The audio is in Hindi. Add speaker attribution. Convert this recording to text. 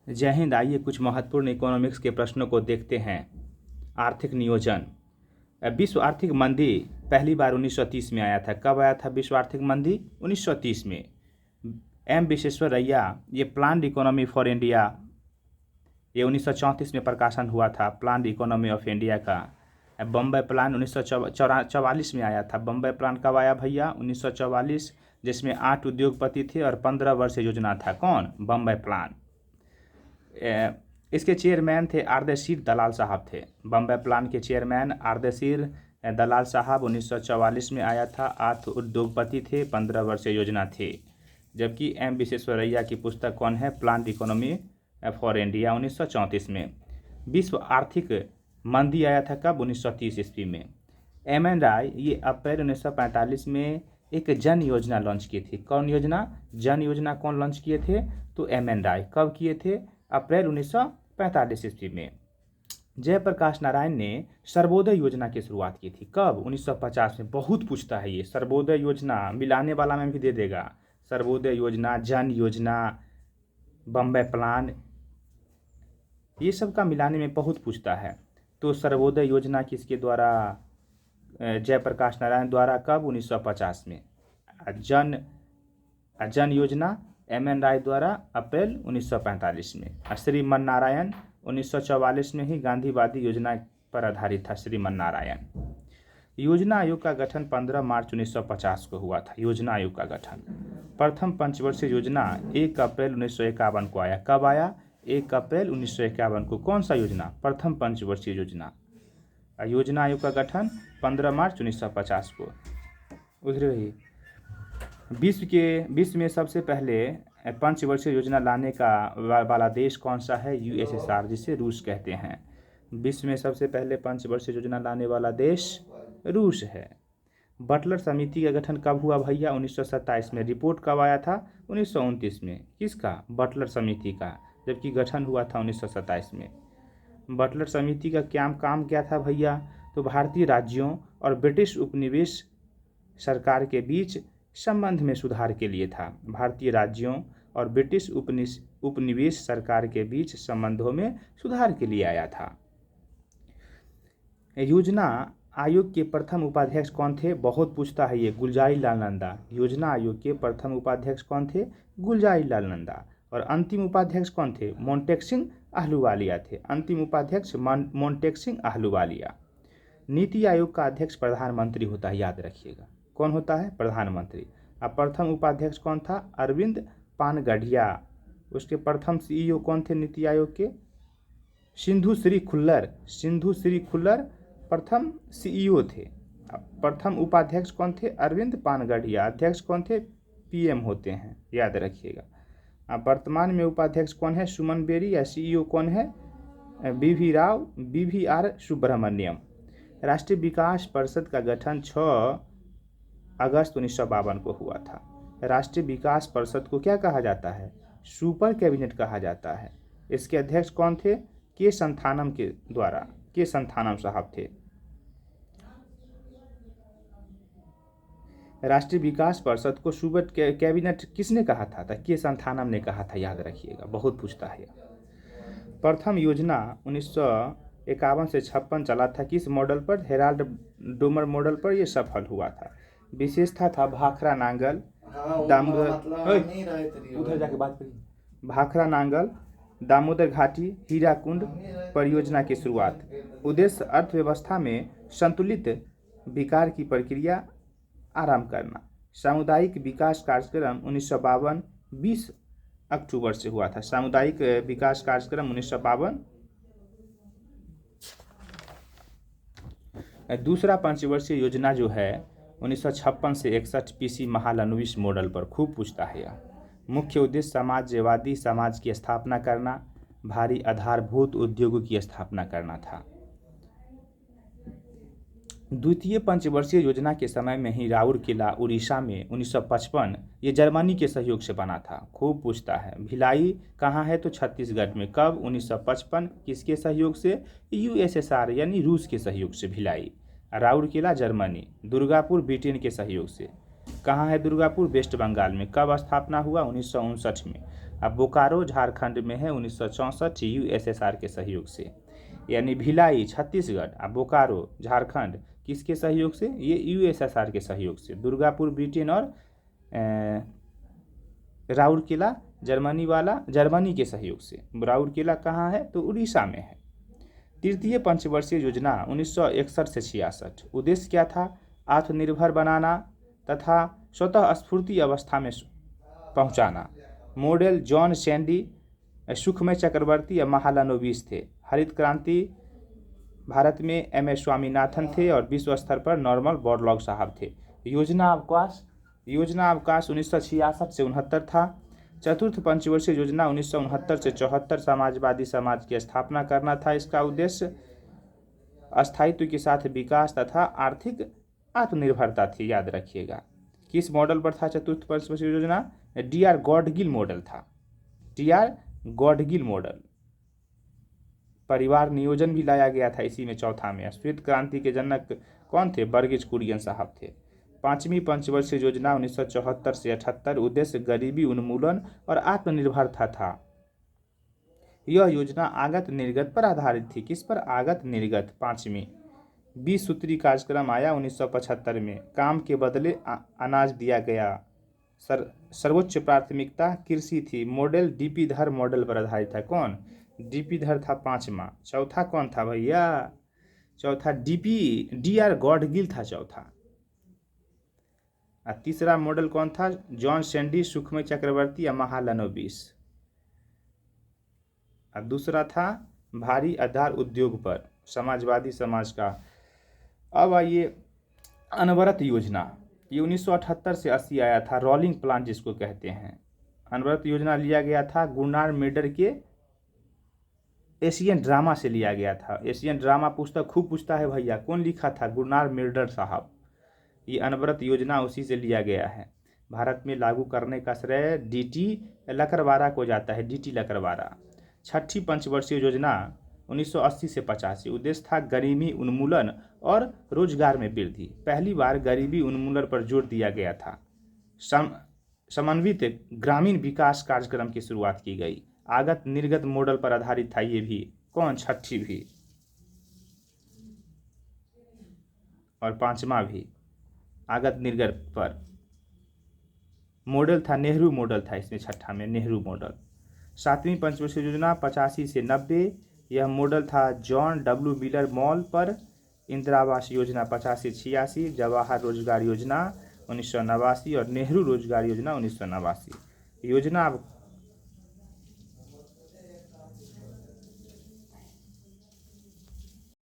Speaker 1: जय हिंद। आइए कुछ महत्वपूर्ण इकोनॉमिक्स के प्रश्नों को देखते हैं। आर्थिक नियोजन। विश्व आर्थिक मंदी पहली बार 1930 में आया था। कब आया था विश्व आर्थिक मंदी? 1930 में। एम विश्वेश्वरैया, ये प्लान्ड इकोनॉमी फॉर इंडिया, ये 1934 में प्रकाशन हुआ था प्लान्ड इकोनॉमी ऑफ इंडिया का। बम्बई प्लान 1944 में आया था। बम्बई प्लान कब आया भैया? 1944, जिसमें 8 उद्योगपति थे और 15 वर्ष योजना था। कौन? बम्बई प्लान। इसके चेयरमैन थे आर्देशीर दलाल साहब थे। बम्बई प्लान के चेयरमैन आर्देशीर दलाल साहब 1944 में आया था। 8 उद्योगपति थे, 15 वर्ष योजना थे। जबकि एम विश्वेश्वरैया की पुस्तक कौन है? प्लान्ड इकोनॉमी फॉर इंडिया, 1934 में। विश्व आर्थिक मंदी आया था कब? 1930 ईस्वी में। एम एन राय, ये अप्रैल 1945 में एक जन योजना लॉन्च की थी। कौन योजना? जन योजना कौन लॉन्च किए थे? तो एम एन राय। कब किए थे? अप्रैल 1945 ईस्वी में। जयप्रकाश नारायण ने सर्वोदय योजना की शुरुआत की थी। कब? 1950 में। बहुत पूछता है ये। सर्वोदय योजना मिलाने वाला में भी दे देगा। सर्वोदय योजना, जन योजना, बम्बई प्लान, ये सब का मिलाने में बहुत पूछता है। तो सर्वोदय योजना किसके द्वारा? जयप्रकाश नारायण द्वारा। कब? 1950 में। जन योजना एम एन राय द्वारा अप्रैल 1945 में। श्रीमन नारायण 1944 में ही गांधीवादी योजना पर आधारित था। श्रीमन नारायण। योजना आयोग का गठन 15 मार्च 1950 को हुआ था। योजना आयोग का गठन। प्रथम पंचवर्षीय योजना 1 अप्रैल 1951 को आया। कब आया? 1 अप्रैल 1951 को। कौन सा योजना? प्रथम पंचवर्षीय योजना। योजना आयोग का गठन 15 मार्च 1950 को। उधर ही विश्व में सबसे पहले पंचवर्षीय योजना लाने का वाला देश कौन सा है? यूएसएसआर, जिसे रूस कहते हैं। विश्व में सबसे पहले पंचवर्षीय योजना लाने वाला देश रूस है। बटलर समिति का गठन कब हुआ भैया? 1927 में। रिपोर्ट कब आया था? 1929 में। किसका? बटलर समिति का। जबकि गठन हुआ था 1927 में। बटलर समिति का क्या काम क्या था भैया? तो भारतीय राज्यों और ब्रिटिश उपनिवेश सरकार के बीच संबंध में सुधार के लिए था। भारतीय राज्यों और ब्रिटिश उपनिवेश सरकार के बीच संबंधों में सुधार के लिए आया था। योजना आयोग के प्रथम उपाध्यक्ष कौन थे? बहुत पूछता है ये। गुलजारी लाल नंदा। योजना आयोग के प्रथम उपाध्यक्ष कौन थे? गुलजारी लाल नंदा। और अंतिम उपाध्यक्ष कौन थे? मोंटेक सिंह आहलूवालिया थे। अंतिम उपाध्यक्ष मोंटेक सिंह आहलूवालिया। नीति आयोग का अध्यक्ष प्रधानमंत्री होता है, याद रखिएगा। कौन होता है? प्रधानमंत्री। अब प्रथम उपाध्यक्ष कौन था? अरविंद पानगढ़िया। उसके प्रथम सीईओ कौन थे नीति आयोग के? सिंधु श्री खुल्लर। सिंधु श्री खुल्लर प्रथम सीईओ थे। प्रथम उपाध्यक्ष कौन थे? अरविंद पानगढ़िया। अध्यक्ष कौन थे? पीएम होते हैं, याद रखिएगा। अब वर्तमान में उपाध्यक्ष कौन है? सुमन बेरी। या सीईओ कौन है? BVR सुब्रमण्यम। राष्ट्रीय विकास परिषद का गठन 6 अगस्त 1952 को हुआ था। राष्ट्रीय विकास परिषद को क्या कहा जाता है? सुपर कैबिनेट कहा जाता है। इसके अध्यक्ष कौन थे? के संथानम के द्वारा। के संथानम साहब थे। राष्ट्रीय विकास परिषद को सुपर कैबिनेट किसने कहा था? के संथानम ने कहा था, याद रखिएगा। बहुत पूछता है। प्रथम योजना 1951 से 56 चला था। किस मॉडल पर? हेराल्ड डोमर मॉडल पर ये सफल हुआ था। विशेषता था भाखड़ा नांगल, दामोदर, उधर जाके बात करिए। भाखड़ा नांगल, दामोदर घाटी, हीराकुंड परियोजना की शुरुआत। उद्देश्य अर्थव्यवस्था में संतुलित विकास की प्रक्रिया आरंभ करना। सामुदायिक विकास कार्यक्रम 1952 20 अक्टूबर से हुआ था। सामुदायिक विकास कार्यक्रम 1952। दूसरा पंचवर्षीय योजना जो है 1956 से 61 पीसी महालनोबिस मॉडल पर खूब पूछता है यह। मुख्य उद्देश्य समाजवादी समाज की स्थापना करना, भारी आधारभूत उद्योगों की स्थापना करना था। द्वितीय पंचवर्षीय योजना के समय में ही राउरकेला उड़ीसा में 1955 ये जर्मनी के सहयोग से बना था। खूब पूछता है। भिलाई कहाँ है? तो छत्तीसगढ़ में। कब? 1955। किसके सहयोग से? यूएसएसआर यानी रूस के सहयोग से भिलाई। राउरकेला जर्मनी। दुर्गापुर ब्रिटेन के सहयोग से। कहाँ है दुर्गापुर? वेस्ट बंगाल में। कब स्थापना हुआ? 1959 में। अब बोकारो झारखंड में है 1964 यूएसएसआर के सहयोग से। यानी भिलाई छत्तीसगढ़ और बोकारो झारखंड किसके सहयोग से? ये यूएसएसआर के सहयोग से। दुर्गापुर ब्रिटेन और राउरकेला जर्मनी के सहयोग से। राउरकेला कहाँ है? तो उड़ीसा में है। तृतीय पंचवर्षीय योजना 1961 से 66। उद्देश्य क्या था? आत्मनिर्भर बनाना तथा स्वतः स्फूर्ति अवस्था में पहुंचाना। मॉडल जॉन सैंडी, सुखमय चक्रवर्ती या महालनोबिस थे। हरित क्रांति भारत में एम.एस. स्वामीनाथन थे और विश्व स्तर पर नॉर्मल बोरलॉग साहब थे। योजना अवकाश 1966 से 69 था। चतुर्थ पंचवर्षीय योजना 1969 से 74 समाजवादी समाज की स्थापना करना था। इसका उद्देश्य स्थायित्व के साथ विकास तथा आर्थिक आत्मनिर्भरता थी। याद रखिएगा। किस मॉडल पर था चतुर्थ पंचवर्षीय योजना? डी.आर. गॉडगिल मॉडल था। डी.आर. गॉडगिल मॉडल। परिवार नियोजन भी लाया गया था इसी में, चौथा में। श्वेत क्रांति के जनक कौन थे? वर्गीज कुरियन साहब थे। पांचवी पंचवर्षीय योजना 1974 से 78। उद्देश्य गरीबी उन्मूलन और आत्मनिर्भरता था। यह योजना आगत निर्गत पर आधारित थी। किस पर? आगत निर्गत। पांचवी 20 सूत्री कार्यक्रम आया 1975 में। काम के बदले अनाज दिया गया। सर्वोच्च प्राथमिकता कृषि थी। मॉडल डीपी धर मॉडल पर आधारित था। कौन? डीपी धर था पांचवा। चौथा कौन था भैया? चौथा डी.आर. गॉडगिल था चौथा। तीसरा मॉडल कौन था? जॉन सैंडी, सुखमय चक्रवर्ती या महालनोबिस। दूसरा था भारी आधार उद्योग पर समाजवादी समाज का। अब आइए अनवरत योजना। ये 1978 से 80 आया था। रोलिंग प्लान जिसको कहते हैं। अनवरत योजना लिया गया था गुरनार मेडर के एशियन ड्रामा से लिया गया था। एशियन ड्रामा पुस्तक खूब पूछता है भैया, कौन लिखा था? गुरनार मेडर साहब। ये अनवरत योजना उसी से लिया गया है। भारत में लागू करने का श्रेय डी.टी. लकड़वारा को जाता है। डी.टी. लकड़वारा। छठी पंचवर्षीय योजना 1980 से 85। उद्देश्य था गरीबी उन्मूलन और रोजगार में वृद्धि। पहली बार गरीबी उन्मूलन पर जोर दिया गया था। समन्वित ग्रामीण विकास कार्यक्रम की शुरुआत की गई। आगत निर्गत मॉडल पर आधारित था ये भी। कौन? छठी भी और पांचवा भी आगत निर्गत पर। मॉडल था नेहरू मॉडल था इसमें, छठा में नेहरू मॉडल। सातवीं पंचवर्षीय योजना 85 से 90। यह मॉडल था जॉन डब्ल्यू मिलर मॉल पर। इंदिरा आवास योजना 85 से 86। जवाहर रोजगार योजना 1989 और नेहरू रोजगार योजना 1989। योजना